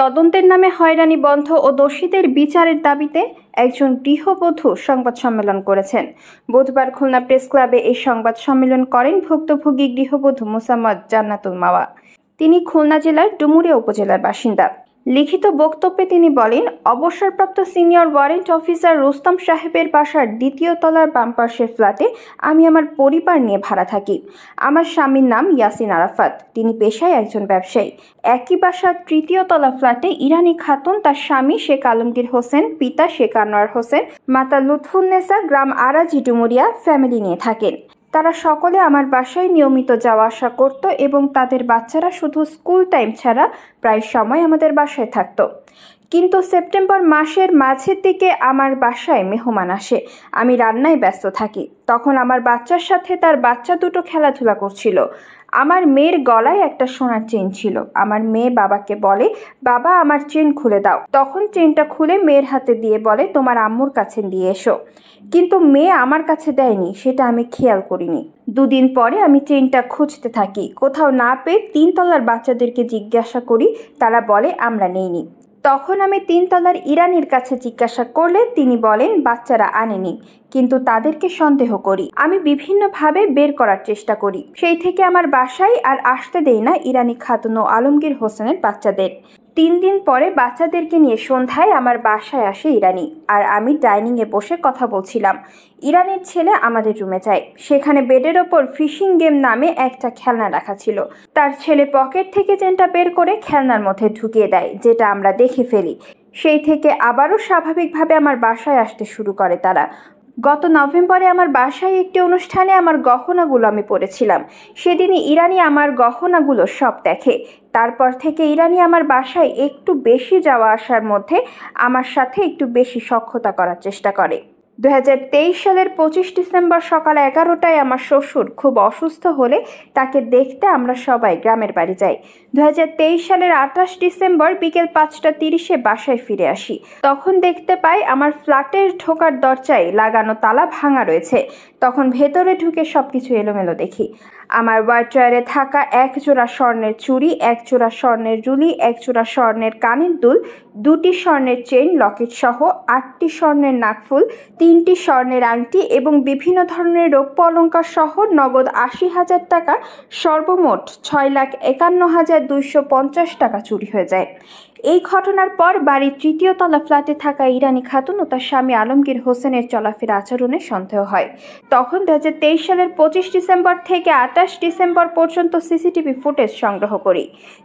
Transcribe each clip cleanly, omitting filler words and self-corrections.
তদন্তের নামে হয়রানি বন্ধ ও দোষীদের বিচারের দাবিতে একজন গৃহবধূ সংবাদ সম্মেলন করেছেন। বুধবার খুলনা প্রেস ক্লাবে এই সংবাদ সম্মেলন করেন ভুক্তভোগী গৃহবধূ মোসাম্মদ জান্নাতুল মাওয়া। তিনি খুলনা জেলার ডুমুরিয়া উপজেলার বাসিন্দা। লিখিত বক্তব্যে তিনি বলেন, অবসরপ্রাপ্ত সিনিয়র ওয়ারেন্ট অফিসার রুস্তম সাহেবের বাসার দ্বিতীয় তলার বাম পাশের ফ্ল্যাটে আমি আমার পরিবার নিয়ে ভাড়া থাকি। আমার স্বামীর নাম ইয়াসিন আরাফাত। তিনি পেশায় একজন ব্যবসায়ী। একই বাসার তৃতীয় তলা ফ্ল্যাটে ইরানি খাতুন, তার স্বামী শেখ আলমগীর হোসেন, পিতা শেখ আনোয়ার হোসেন, মাতা লুৎফুন্নেসা গ্রাম আরাজি ডুমুরিয়া ফ্যামিলি নিয়ে থাকেন। তারা সকলে আমার বাসায় নিয়মিত যাওয়া আসা করত এবং তাদের বাচ্চারা শুধু স্কুল টাইম ছাড়া প্রায় সময় আমাদের বাসায় থাকত। কিন্তু সেপ্টেম্বর মাসের মাঝের দিকে আমার বাসায় মেহমান আসে। আমি রান্নায় ব্যস্ত থাকি। তখন আমার বাচ্চার সাথে তার বাচ্চা দুটো খেলাধুলা করছিল। আমার মেয়ের গলায় একটা সোনার চেন ছিল। আমার মেয়ে বাবাকে বলে, বাবা আমার চেন খুলে দাও। তখন চেনটা খুলে মেয়ের হাতে দিয়ে বলে, তোমার আম্মুর কাছে দিয়ে এসো। কিন্তু মেয়ে আমার কাছে দেয়নি, সেটা আমি খেয়াল করিনি। দুদিন পরে আমি চেনটা খুঁজতে থাকি। কোথাও না পেয়ে 3 তলার বাচ্চাদেরকে জিজ্ঞাসা করি, তারা বলে আমরা নেইনি। তখন আমি 3 তলার ইরানির কাছে জিজ্ঞাসা করলে তিনি বলেন বাচ্চারা আনেনি, কিন্তু তাদেরকে সন্দেহ করি। আমি বিভিন্নভাবে বের করার চেষ্টা করি। সেই থেকে আমার বাসায় আর আসতে দেই না ইরানি খাতুন ও আলমগীর হোসেনের বাচ্চাদের। 3 দিন পরে বাচ্চাদেরকে নিয়ে সন্ধ্যায় আমার বাসায় আসে ইরানি, আর আমি ডাইনিংয়ে বসে কথা বলছিলাম। ইরানের ছেলে আমাদের রুমে যায়। সেখানে বেডের ওপর ফিশিং গেম নামে একটা খেলনা রাখা ছিল। তার ছেলে পকেট থেকে চেনটা বের করে খেলনার মধ্যে ঢুকিয়ে দেয়, যেটা আমরা দেখে ফেলি। সেই থেকে আবারও স্বাভাবিকভাবে আমার বাসায় আসতে শুরু করে তারা। গত নভেম্বরে আমার বাসায় একটি অনুষ্ঠানে আমার গহনাগুলো আমি পরেছিলাম। সেদিনই ইরানি আমার গহনাগুলো সব দেখে। তারপর থেকে ইরানি আমার বাসায় একটু বেশি যাওয়া আসার মধ্যে আমার সাথে একটু বেশি সখ্যতা করার চেষ্টা করে। 2023 সালের 25 ডিসেম্বর সকাল 11টায় আমার শ্বশুর খুব অসুস্থ হলে তাকে দেখতে আমরা সবাই গ্রামের বাড়ি যাই। 2023 সালের 28 ডিসেম্বর বিকেল 5:30-এ বাসায় ফিরে আসি। তখন দেখতে পাই আমার ফ্ল্যাটের ঢোকার দরজায় লাগানো তালা ভাঙা রয়েছে। তখন ভেতরে ঢুকে সবকিছু এলোমেলো দেখি। আমার ওয়ার্ড্রয়ারে থাকা 1 জোড়া স্বর্ণের চুড়ি, 1 জোড়া স্বর্ণের রুলি, 1 জোড়া স্বর্ণের কানের দুল, 2টি স্বর্ণের চেইন লকেট সহ 8টি স্বর্ণের নাকফুল, 3টি স্বর্ণের আংটি এবং বিভিন্ন ধরনের রৌপ্য অলংকার সহ নগদ 80,000 টাকা, সর্বমোট 6,51,250 টাকা চুরি হয়ে যায়। এই ঘটনার পর বাড়ির 3য় তলা ফ্ল্যাটে থাকা ইরানি খাতুন ও তার স্বামী আলমগীর হোসেনের চলাফেরা আচরণে সন্দেহ হয়। তখন 2023 সালের 25 ডিসেম্বর থেকে 28 ডিসেম্বর পর্যন্ত সিসিটিভি ফুটেজ সংগ্রহ করি।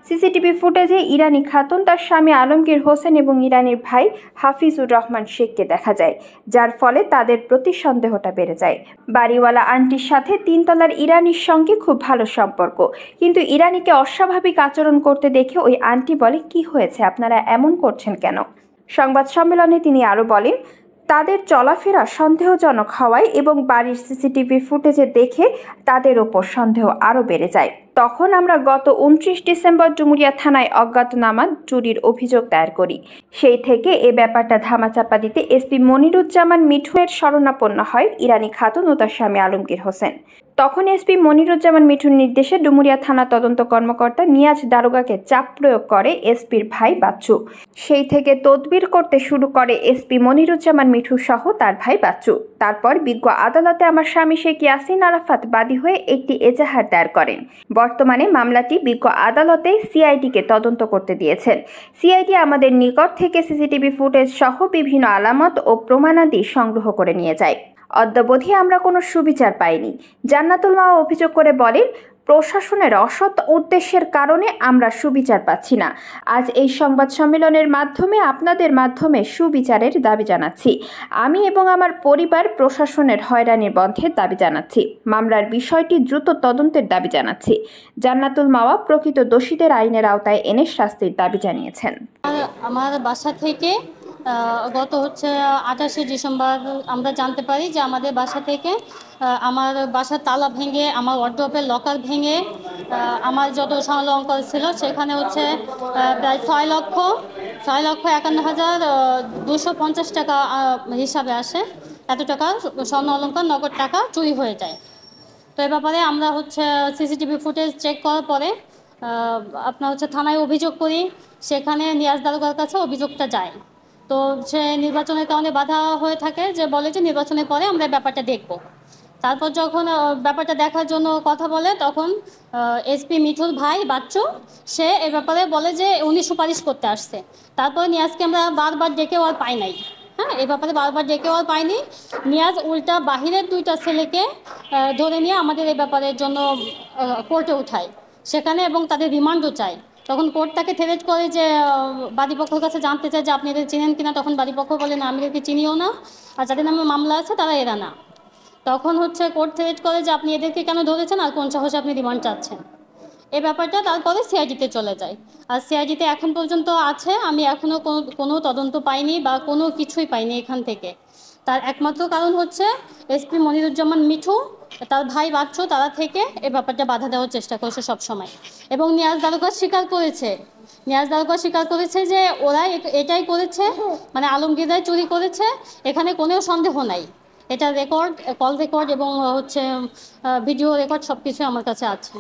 সিসিটিভি ফুটেজে ইরানি খাতুন, তার স্বামী আলমগীর হোসেন এবং ইরানির ভাই হাফিজুর রহমান শেখকে দেখা যায়, যার ফলে তাদের প্রতি সন্দেহটা বেড়ে যায়। বাড়িওয়ালা আন্টির সাথে 3 তলার ইরানির সঙ্গে খুব ভালো সম্পর্ক, কিন্তু ইরানিকে অস্বাভাবিক আচরণ করতে দেখে ওই আন্টি বলে, কি হয়েছে, আপনারা এমন করছেন কেন? সংবাদ সম্মেলনে তিনি আরও বলেন, তাদের চলাফেরা সন্দেহজনক হওয়ায় এবং বাড়ির সিসিটিভি ফুটেজে দেখে তাদের ওপর সন্দেহ আরও বেড়ে যায়। তখন আমরা গত 29 ডিসেম্বর ডুমুরিয়া থানায় অজ্ঞাতনামা চুরির অভিযোগ দায়ের করি। সেই থেকে এ ব্যাপারটা ধামাচাপা দিতে এসপি মনিরুজ্জামান মিঠুনের শরণাপন্ন হয় ইরানি খাতুন ও তার স্বামী আলমগীর হোসেন। তখন এসপি মনিরুজ্জামান মিঠুর নির্দেশে ডুমুরিয়া থানা তদন্ত কর্মকর্তা নিয়াজ দারোগাকে চাপ প্রয়োগ করে এসপির ভাই বাচ্চু। সেই থেকে তদবির করতে শুরু করে এসপি মনিরুজ্জামান মিঠু সহ তার ভাই বাচ্চু। তারপর বিজ্ঞ আদালতে আমার স্বামী শেখ ইয়াসিন আরাফাত বাদী হয়ে একটি এজাহার দায়ের করেন। বর্তমানে মামলাটি বিজ্ঞ আদালতে সিআইডিকে তদন্ত করতে দিয়েছেন। সিআইডি আমাদের নিকট থেকে সিসিটিভি ফুটেজ সহ বিভিন্ন আলামত ও প্রমাণাদি সংগ্রহ করে নিয়ে যায়। অদ্যাবধি আমরা কোনো সুবিচার পাইনি। জান্নাতুল মাওয়া অভিযোগ করে বলেন, প্রশাসনের অসৎ উদ্দেশ্যের কারণে আমরা সুবিচার পাচ্ছি না। আজ এই সংবাদ সম্মেলনের মাধ্যমে আপনাদের মাধ্যমে সুবিচারের দাবি জানাচ্ছি। আমি এবং আমার পরিবার প্রশাসনের হয়রানির বন্ধের দাবি জানাচ্ছি। মামলার বিষয়টি দ্রুত তদন্তের দাবি জানাচ্ছি। জান্নাতুল মাওয়া প্রকৃত দোষীদের আইনের আওতায় এনে শাস্তির দাবি জানিয়েছেন। আমার বাসা থেকে গত 28 ডিসেম্বর আমরা জানতে পারি যে আমাদের বাসা থেকে আমার বাসার তালা ভেঙে, আমার ওয়ার্ড্রোবের লকার ভেঙে আমার যত স্বর্ণালঙ্কার ছিল সেখানে প্রায় 6,51,250 টাকা হিসাবে আসে। এত টাকা স্বর্ণ অলঙ্কার নগদ টাকা চুরি হয়ে যায়। তো এ ব্যাপারে আমরা সিসিটিভি ফুটেজ চেক করার পরে আপনার হচ্ছে থানায় অভিযোগ করি, সেখানে নিয়াজ দারোগার কাছে অভিযোগটা যায়। তো সে নির্বাচনের কারণে বাধা হয়ে থাকে, যে বলে যে নির্বাচনের পরে আমরা ব্যাপারটা দেখব। তারপর যখন ব্যাপারটা দেখার জন্য কথা বলে, তখন এসপি মিঠুর ভাই বাচ্চু সে এ ব্যাপারে বলে যে উনি সুপারিশ করতে আসছে। তারপরে নিয়াজকে আমরা বারবার ডেকেও আর পাই নাই। হ্যাঁ, এ ব্যাপারে বারবার ডেকেও আর পাইনি। নিয়াজ উল্টা বাহিরের 2টা ছেলেকে ধরে নিয়ে আমাদের এই ব্যাপারের জন্য কোর্টে উঠায় সেখানে, এবং তাদের রিমান্ডও চায়। তখন কোর্ট তাকে থ্রেট করে যে বাদীপক্ষের কাছে জানতে চায় যে আপনি এদের চিনেন কিনা। তখন বাদীপক্ষ বলে না, আমি এদেরকে চিনিও না, আর যাদের নামে মামলা আছে তারা এরা না। তখন হচ্ছে কোর্ট থ্রেট করে যে আপনি এদেরকে কেন ধরেছেন আর কোন সাহসে আপনি রিমান্ড চাচ্ছেন। এই ব্যাপারটা তারপরে সিআইডিতে চলে যায়, আর সিআইডিতে এখন পর্যন্ত আছে। আমি এখনও কোনো তদন্ত পাইনি বা কোনো কিছুই পাইনি এখান থেকে। তার একমাত্র কারণ হচ্ছে এসপি মনিরুজ্জামান মিঠু, তার ভাই বাচ্চু, তারা থেকে এই ব্যাপারটা বাধা দেওয়ার চেষ্টা করেছে সবসময়। এবং নিয়াজ দারোগা স্বীকার করেছে যে ওরা এটাই করেছে, মানে আলমগীররাই চুরি করেছে, এখানে কোনো সন্দেহ নাই। এটা রেকর্ড, কল রেকর্ড এবং হচ্ছে ভিডিও রেকর্ড সব কিছু আমার কাছে আছে।